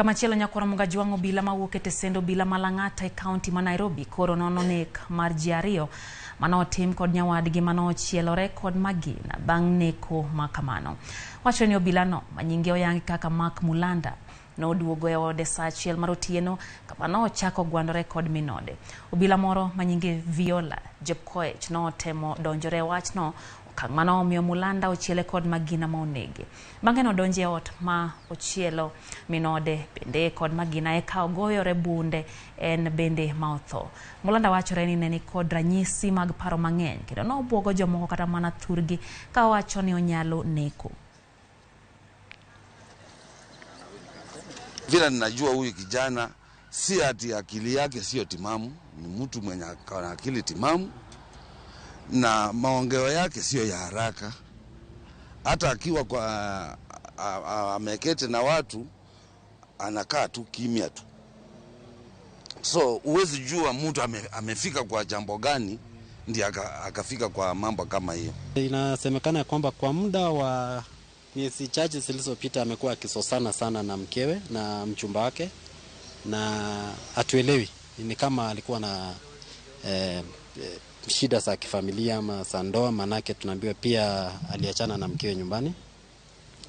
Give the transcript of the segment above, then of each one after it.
Kama chielo nyakoro mga juango bila mawuok e tesendo bila malang'ata e kaunti ma Nairobi koro nono nek mar ji ariyo manotim kod nyawadgi manochielore kod magina bang' neko makamano. Wacho ni obila no manyinge oyangi kaka Mark Mulanda noduogo e ode sa achiel mar otieno kama nochako gwandore kod minode. Obila moro manyinge Viola Jepkoech notemo donjore e wachno okang' mano omiyo Mulanda ochiele kod magina ma onege. Bang'e nodonje e ot ma ochielo minode bende kod magina eka ogoyore bunde en bende ma otho. Mulanda wachore ni ne kod ranyisi mag paro mang'eny kendo nobwogo jomoko kata mana thurgi ka wacho ni onyalo neko. Vile ninajua huyu kijana si ati akili yake sio timamu, ni mtu mwenye akili timamu na maongeo yake sio ya haraka. Hata akiwa kwa ameketi na watu anakaa tu kimya tu. So huwezi jua mtu amefika kwa jambo gani ndiye akafika kwa mambo kama hiyo. Inasemekana kwamba kwa muda wa miezi chache zilizopita amekuwa akisosana sana na mkewe na mchumba wake, na hatuelewi ni kama alikuwa na shida za kifamilia ama za ndoa, manake tunaambiwa pia aliachana na mkewe nyumbani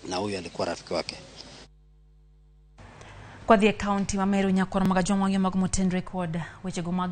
na huyu alikuwa rafiki wake. Kwa the county wa Meru nyakoro magajomo mag motend record weche go mag